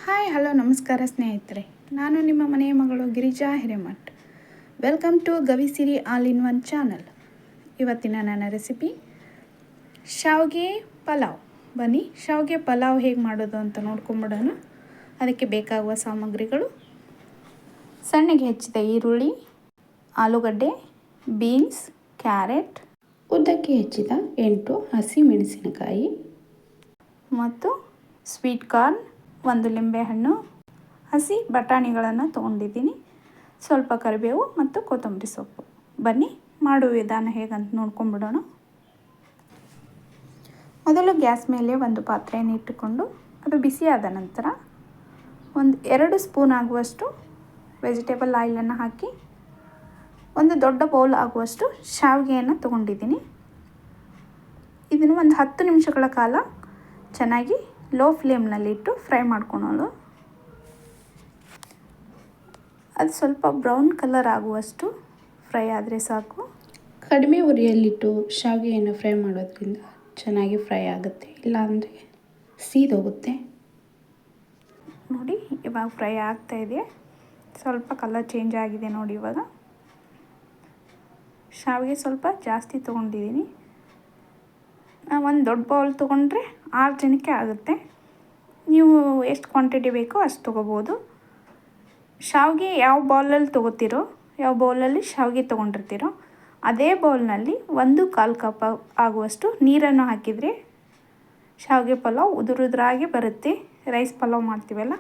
Hi hello ನಮಸ್ಕಾರ ಸ್ನೇಹಿತರೆ, ನಾನು ನಿಮ್ಮ ಮನೆಯ ಮಗಳು Girija Hiremath. Welcome to Gavisiri all in one channel. ಇವತ್ತಿನ ನನ್ನ ರೆಸಿಪಿ ಶಾವಿಗೆ ಪಲಾವ್. ಬನ್ನಿ ಶಾವಿಗೆ ಪಲಾವ್ ಹೇಗೆ ಮಾಡೋದು ಅಂತ ನೋಡ್ಕೊಂಬಿಡೋಣ. ಅದಕ್ಕೆ ಬೇಕಾಗುವ ಸಾಮಗ್ರಿಗಳು: ಸಣ್ಣಗೆ ಹೆಚ್ಚಿದ ಈರುಳ್ಳಿ, ಆಲೂಗಡ್ಡೆ, ಬೀನ್ಸ್, ಕ್ಯಾರೆಟ್, ಉದ್ದಕ್ಕೆ ಹೆಚ್ಚಿದ 8 ಹಸಿಮೆಣಸಿನಕಾಯಿ ಮತ್ತು ಸ್ವೀಟ್ ಕಾರ್ನ್, 1 ಲಿಂಬೆಹಣ್ಣು, ಹಸಿ ಬಟಾಣಿಗಳನ್ನು ತೊಗೊಂಡಿದ್ದೀನಿ, ಸ್ವಲ್ಪ ಕರಿಬೇವು ಮತ್ತು ಕೊತ್ತಂಬರಿ ಸೊಪ್ಪು. ಬನ್ನಿ ಮಾಡುವ ವಿಧಾನ ಹೇಗಂತ ನೋಡ್ಕೊಂಬಿಡೋಣ. ಮೊದಲು ಗ್ಯಾಸ್ ಮೇಲೆ ಒಂದು ಪಾತ್ರೆಯನ್ನು ಇಟ್ಟುಕೊಂಡು ಅದು ಬಿಸಿಯಾದ ನಂತರ 2 ಸ್ಪೂನ್ ಆಗುವಷ್ಟು ವೆಜಿಟೇಬಲ್ ಆಯಿಲನ್ನು ಹಾಕಿ ಒಂದು ದೊಡ್ಡ ಬೌಲ್ ಆಗುವಷ್ಟು ಶಾವಿಗೆಯನ್ನು ತೊಗೊಂಡಿದ್ದೀನಿ. ಇದನ್ನು ಒಂದು 10 ನಿಮಿಷಗಳ ಕಾಲ ಚೆನ್ನಾಗಿ ಲೋ ಫ್ಲೇಮ್ನಲ್ಲಿಟ್ಟು ಫ್ರೈ ಮಾಡ್ಕೊಳ್ಳೋದು. ಅದು ಸ್ವಲ್ಪ ಬ್ರೌನ್ ಕಲರ್ ಆಗುವಷ್ಟು ಫ್ರೈ ಆದರೆ ಸಾಕು. ಕಡಿಮೆ ಉರಿಯಲ್ಲಿಟ್ಟು ಶಾವಿಗೆಯನ್ನು ಫ್ರೈ ಮಾಡೋದ್ರಿಂದ ಚೆನ್ನಾಗಿ ಫ್ರೈ ಆಗುತ್ತೆ, ಇಲ್ಲಾಂದರೆ ಸೀದೋಗುತ್ತೆ. ನೋಡಿ, ಇವಾಗ ಫ್ರೈ ಆಗ್ತಾಯಿದೆ, ಸ್ವಲ್ಪ ಕಲರ್ ಚೇಂಜ್ ಆಗಿದೆ ನೋಡಿ. ಇವಾಗ ಶಾವಿಗೆ ಸ್ವಲ್ಪ ಜಾಸ್ತಿ ತೊಗೊಂಡಿದ್ದೀನಿ. ಒಂದು ದೊಡ್ಡ ಬೌಲ್ ತೊಗೊಂಡ್ರೆ 6 ಜನಕ್ಕೆ ಆಗುತ್ತೆ. ನೀವು ಎಷ್ಟು ಕ್ವಾಂಟಿಟಿ ಬೇಕೋ ಅಷ್ಟು ತೊಗೋಬೋದು. ಶಾವಿಗೆ ಯಾವ ಬೌಲಲ್ಲಿ ತೊಗೋತೀರೋ, ಯಾವ ಬೌಲಲ್ಲಿ ಶಾವಿಗೆ ತೊಗೊಂಡಿರ್ತೀರೋ ಅದೇ ಬೌಲ್ನಲ್ಲಿ 1/4 ಕಪ್ ಆಗುವಷ್ಟು ನೀರನ್ನು ಹಾಕಿದರೆ ಶಾವಿಗೆ ಪಲಾವ್ ಉದುರುದ್ರಾಗೆ ಬರುತ್ತೆ. ರೈಸ್ ಪಲಾವ್ ಮಾಡ್ತೀವಲ್ಲ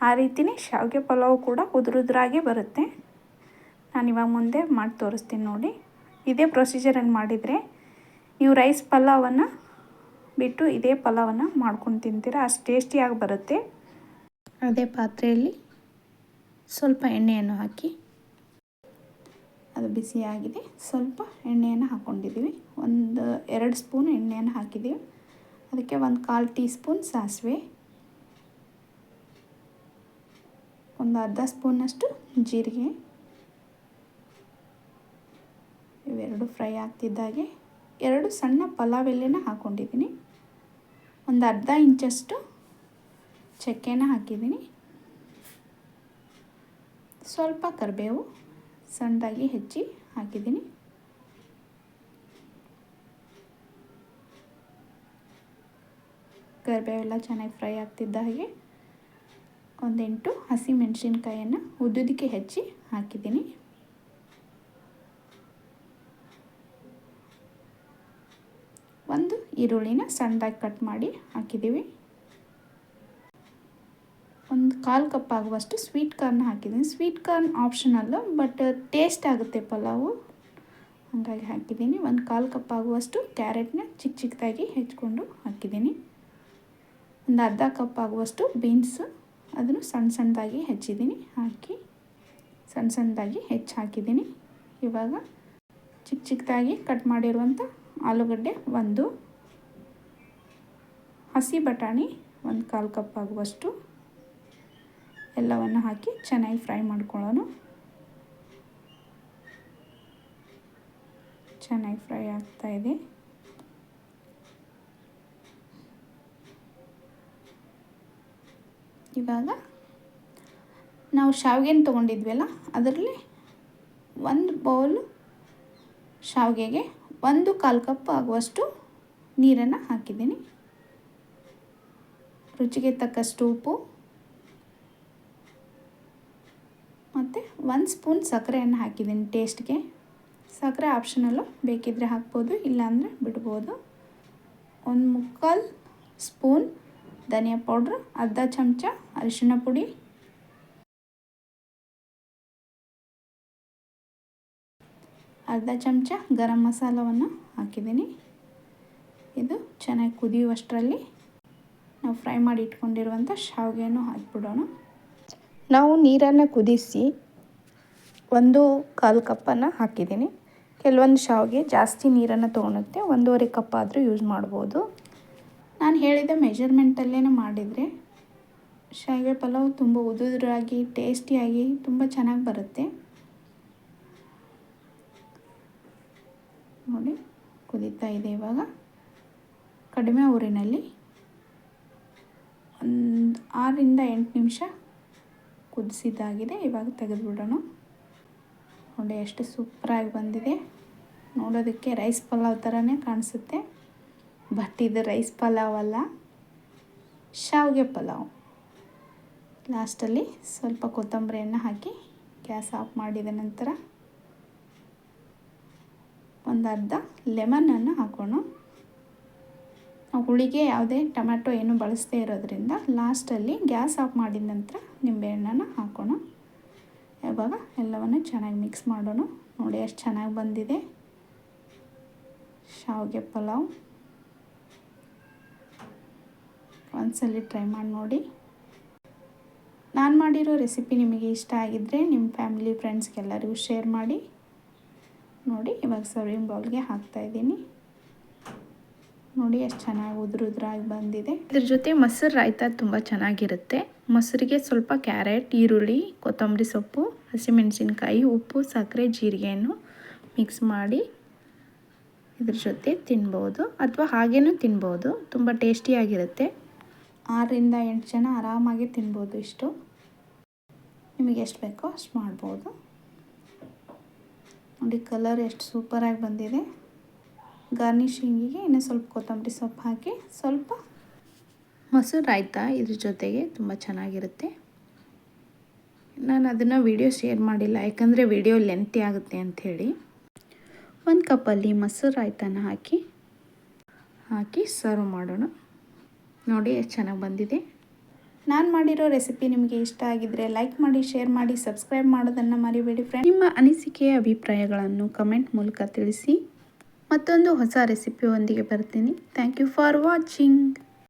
ಆ ರೀತಿಯೇ ಶಾವಿಗೆ ಪಲಾವ್ ಕೂಡ ಉದುರುದ್ರಾಗೆ ಬರುತ್ತೆ. ನಾನಿವಾಗ ಮುಂದೆ ಮಾಡಿ ತೋರಿಸ್ತೀನಿ ನೋಡಿ. ಇದೇ ಪ್ರೊಸೀಜರಲ್ಲಿ ಮಾಡಿದರೆ ನೀವು ರೈಸ್ ಪಲಾವನ್ನು ಬಿಟ್ಟು ಇದೇ ಪಲಾವನ್ನು ಮಾಡ್ಕೊಂಡು ತಿಂತೀರ, ಅಷ್ಟು ಟೇಸ್ಟಿಯಾಗಿ ಬರುತ್ತೆ. ಅದೇ ಪಾತ್ರೆಯಲ್ಲಿ ಸ್ವಲ್ಪ ಎಣ್ಣೆಯನ್ನು ಹಾಕಿ, ಅದು ಬಿಸಿಯಾಗಿದೆ, ಸ್ವಲ್ಪ ಎಣ್ಣೆಯನ್ನು ಹಾಕ್ಕೊಂಡಿದ್ದೀವಿ. 2 ಸ್ಪೂನ್ ಎಣ್ಣೆಯನ್ನು ಹಾಕಿದ್ದೀವಿ. ಅದಕ್ಕೆ 1/4 ಟೀ ಸ್ಪೂನ್ ಸಾಸಿವೆ, ಒಂದು ಅರ್ಧ ಸ್ಪೂನಷ್ಟು ಜೀರಿಗೆ. ಇವೆರಡು ಫ್ರೈ ಆಗ್ತಿದ್ದಾಗೆ 2 ಸಣ್ಣ ಪಲಾವ್ ಎಲೆನ ಹಾಕ್ಕೊಂಡಿದ್ದೀನಿ. ಒಂದು ಅರ್ಧ ಇಂಚಷ್ಟು ಚಕ್ಕೆನ ಹಾಕಿದ್ದೀನಿ. ಸ್ವಲ್ಪ ಕರಿಬೇವು ಸಣ್ಣದಾಗಿ ಹೆಚ್ಚಿ ಹಾಕಿದ್ದೀನಿ. ಕರಿಬೇವೆಲ್ಲ ಚೆನ್ನಾಗಿ ಫ್ರೈ ಆಗ್ತಿದ್ದ ಹಾಗೆ 8 ಹಸಿಮೆಣಸಿನ್ಕಾಯನ್ನು ಉದ್ದುದಕ್ಕೆ ಹೆಚ್ಚಿ ಹಾಕಿದ್ದೀನಿ. ಒಂದು ಈರುಳ್ಳಿನ ಸಣ್ಣದಾಗಿ ಕಟ್ ಮಾಡಿ ಹಾಕಿದ್ದೀವಿ. 1/4 ಕಪ್ ಆಗುವಷ್ಟು ಸ್ವೀಟ್ ಕಾರ್ನ್ ಹಾಕಿದ್ದೀನಿ. Sweet corn optional, but taste ಆಗುತ್ತೆ ಪಲಾವು, ಹಾಗಾಗಿ ಹಾಕಿದ್ದೀನಿ. 1/4 ಕಪ್ ಆಗುವಷ್ಟು ಕ್ಯಾರೆಟ್ನ ಚಿಕ್ಕ ಚಿಕ್ಕದಾಗಿ ಹೆಚ್ಕೊಂಡು ಹಾಕಿದ್ದೀನಿ. ಒಂದು ಅರ್ಧ ಕಪ್ ಆಗುವಷ್ಟು ಬೀನ್ಸು, ಅದನ್ನು ಸಣ್ಣ ಸಣ್ಣದಾಗಿ ಹೆಚ್ಚಿದ್ದೀನಿ, ಹಾಕಿ ಸಣ್ಣ ಸಣ್ಣದಾಗಿ ಹಾಕಿದ್ದೀನಿ. ಇವಾಗ ಚಿಕ್ಕ ಚಿಕ್ಕದಾಗಿ ಕಟ್ ಮಾಡಿರುವಂಥ ಆಲೂಗಡ್ಡೆ 1, ಹಸಿ ಬಟಾಣಿ 1/4 ಕಪ್ ಆಗುವಷ್ಟು ಎಲ್ಲವನ್ನು ಹಾಕಿ ಚೆನ್ನಾಗಿ ಫ್ರೈ ಮಾಡ್ಕೊಳ್ಳೋಣ. ಚೆನ್ನಾಗಿ ಫ್ರೈ ಆಗ್ತಾಯಿದೆ. ಇವಾಗ ನಾವು ಶಾವಿಗೆನ ತೊಗೊಂಡಿದ್ವಲ್ಲ ಅದರಲ್ಲಿ 1 ಬೌಲ್ ಶಾವಿಗೆಗೆ 1/4 ಕಪ್ ಆಗುವಷ್ಟು ನೀರನ್ನು ಹಾಕಿದ್ದೀನಿ. ರುಚಿಗೆ ತಕ್ಕಷ್ಟು ಉಪ್ಪು ಮತ್ತು 1 ಸ್ಪೂನ್ ಸಕ್ಕರೆಯನ್ನು ಹಾಕಿದ್ದೀನಿ ಟೇಸ್ಟ್ಗೆ. ಸಕ್ಕರೆ ಆಪ್ಷನಲ್ಲು, ಬೇಕಿದ್ದರೆ ಹಾಕ್ಬೋದು, ಇಲ್ಲಾಂದರೆ ಬಿಡ್ಬೋದು. 1/4 ಸ್ಪೂನ್ ಧನಿಯಾ ಪೌಡ್ರ್, ಅರ್ಧ ಚಮಚ ಅರಿಶಿಣ ಪುಡಿ, ಅರ್ಧ ಚಮಚ ಗರಂ ಮಸಾಲವನ್ನು ಹಾಕಿದ್ದೀನಿ. ಇದು ಚೆನ್ನಾಗಿ ಕುದಿಯುವಷ್ಟರಲ್ಲಿ ನಾವು ಫ್ರೈ ಮಾಡಿ ಇಟ್ಕೊಂಡಿರುವಂಥ ಶಾವಿಗೆಯನ್ನು ಹಾಕಿಬಿಡೋಣ. ನಾವು ನೀರನ್ನು ಕುದಿಸಿ 1/4 ಕಪ್ಪನ್ನು ಹಾಕಿದ್ದೀನಿ. ಕೆಲವೊಂದು ಶಾವಿಗೆ ಜಾಸ್ತಿ ನೀರನ್ನು ತೊಗೊಳುತ್ತೆ, 1.5 ಕಪ್ ಆದರೂ ಯೂಸ್ ಮಾಡ್ಬೋದು. ನಾನು ಹೇಳಿದ ಮೆಜರ್ಮೆಂಟಲ್ಲೇ ಮಾಡಿದರೆ ಶಾವಿಗೆ ಪಲಾವ್ ತುಂಬ ಉದುರಾಗಿ ಟೇಸ್ಟಿಯಾಗಿ ತುಂಬ ಚೆನ್ನಾಗಿ ಬರುತ್ತೆ. ನೋಡಿ, ಕುದೀತಾ ಇದೆ. ಇವಾಗ ಕಡಿಮೆ ಊರಿನಲ್ಲಿ ಒಂದು 6ರಿಂದ 8 ನಿಮಿಷ ಕುದಿಸಿದ್ದಾಗಿದೆ. ಇವಾಗ ತೆಗೆದುಬಿಡೋಣ. ನೋಡಿ ಎಷ್ಟು ಸೂಪರಾಗಿ ಬಂದಿದೆ. ನೋಡೋದಕ್ಕೆ ರೈಸ್ ಪಲಾವ್ ಥರನೇ ಕಾಣಿಸುತ್ತೆ, ಬಟ್ ಇದು ರೈಸ್ ಪಲಾವ್ ಅಲ್ಲ, ಶಾವಿಗೆ ಪಲಾವ್. ಲಾಸ್ಟಲ್ಲಿ ಸ್ವಲ್ಪ ಕೊತ್ತಂಬರಿಯನ್ನು ಹಾಕಿ ಗ್ಯಾಸ್ ಆಫ್ ಮಾಡಿದ ನಂತರ ಒಂದು ಅರ್ಧ ಲೆಮನನ್ನು ಹಾಕೋಣ. ನಾವು ಹುಳಿಗೆ ಯಾವುದೇ ಟೊಮ್ಯಾಟೊ ಏನು ಬಳಸದೇ ಇರೋದ್ರಿಂದ ಲಾಸ್ಟಲ್ಲಿ ಗ್ಯಾಸ್ ಆಫ್ ಮಾಡಿದ ನಂತರ ನಿಂಬೆಹಣ್ಣನ್ನು ಹಾಕೋಣ. ಇವಾಗ ಎಲ್ಲವನ್ನು ಚೆನ್ನಾಗಿ ಮಿಕ್ಸ್ ಮಾಡೋಣ. ನೋಡಿ ಎಷ್ಟು ಚೆನ್ನಾಗಿ ಬಂದಿದೆ ಶಾವಿಗೆ ಪಲಾವ್. ಒಂದ್ಸಲಿ ಟ್ರೈ ಮಾಡಿ ನೋಡಿ. ನಾನು ಮಾಡಿರೋ ರೆಸಿಪಿ ನಿಮಗೆ ಇಷ್ಟ ಆಗಿದ್ದರೆ ನಿಮ್ಮ ಫ್ಯಾಮಿಲಿ ಫ್ರೆಂಡ್ಸ್ಗೆಲ್ಲರಿಗೂ ಶೇರ್ ಮಾಡಿ. ನೋಡಿ ಇವಾಗ ಸರ್ವಿಂಗ್ ಬೌಲ್ಗೆ ಹಾಕ್ತಾಯಿದ್ದೀನಿ. ನೋಡಿ ಎಷ್ಟು ಚೆನ್ನಾಗಿ ಉದುರಾಗಿ ಬಂದಿದೆ. ಇದ್ರ ಜೊತೆ ಮೊಸರು ರಾಯ್ತ ತುಂಬ ಚೆನ್ನಾಗಿರುತ್ತೆ. ಮೊಸರಿಗೆ ಸ್ವಲ್ಪ ಕ್ಯಾರೆಟ್, ಈರುಳ್ಳಿ, ಕೊತ್ತಂಬರಿ ಸೊಪ್ಪು, ಹಸಿಮೆಣಸಿನ್ಕಾಯಿ, ಉಪ್ಪು, ಸಕ್ಕರೆ, ಜೀರಿಗೆಯನ್ನು ಮಿಕ್ಸ್ ಮಾಡಿ ಇದ್ರ ಜೊತೆ ತಿನ್ಬೋದು, ಅಥವಾ ಹಾಗೇನೂ ತಿನ್ಬೋದು. ತುಂಬ ಟೇಸ್ಟಿಯಾಗಿರುತ್ತೆ. 6ರಿಂದ 8 ಜನ ಆರಾಮಾಗಿ ತಿನ್ಬೋದು. ಇಷ್ಟು ನಿಮಗೆ ಎಷ್ಟು ಬೇಕೋ ಅಷ್ಟು ಮಾಡ್ಬೋದು. ನೋಡಿ ಕಲರ್ ಎಷ್ಟು ಸೂಪರಾಗಿ ಬಂದಿದೆ. ಗಾರ್ನಿಷಿಂಗಿಗೆ ಇನ್ನೂ ಸ್ವಲ್ಪ ಕೊತ್ತಂಬರಿ ಸೊಪ್ಪು ಹಾಕಿ ಸ್ವಲ್ಪ ಮೊಸರು ರಾಯ್ತ ಇದ್ರ ಜೊತೆಗೆ ತುಂಬ ಚೆನ್ನಾಗಿರುತ್ತೆ. ನಾನು ಅದನ್ನು ವಿಡಿಯೋ ಶೇರ್ ಮಾಡಿಲ್ಲ, ಯಾಕಂದರೆ ವಿಡಿಯೋ ಲೆಂತಿ ಆಗುತ್ತೆ ಅಂಥೇಳಿ. 1 ಕಪ್ಪಲ್ಲಿ ಮೊಸರು ರಾಯ್ತನ ಹಾಕಿ ಸರ್ವ್ ಮಾಡೋಣ. ನೋಡಿ ಎಷ್ಟು ಚೆನ್ನಾಗಿ ಬಂದಿದೆ. ನಾನು ಮಾಡಿರೋ ರೆಸಿಪಿ ನಿಮಗೆ ಇಷ್ಟ ಆಗಿದ್ದರೆ ಲೈಕ್ ಮಾಡಿ, ಶೇರ್ ಮಾಡಿ, ಸಬ್ಸ್ಕ್ರೈಬ್ ಮಾಡೋದನ್ನು ಮರಿಬೇಡಿ ಫ್ರೆಂಡ್. ನಿಮ್ಮ ಅನಿಸಿಕೆಯ ಅಭಿಪ್ರಾಯಗಳನ್ನು ಕಮೆಂಟ್ ಮೂಲಕ ತಿಳಿಸಿ. ಮತ್ತೊಂದು ಹೊಸ ರೆಸಿಪಿಯೊಂದಿಗೆ ಬರ್ತೀನಿ. Thank you for watching.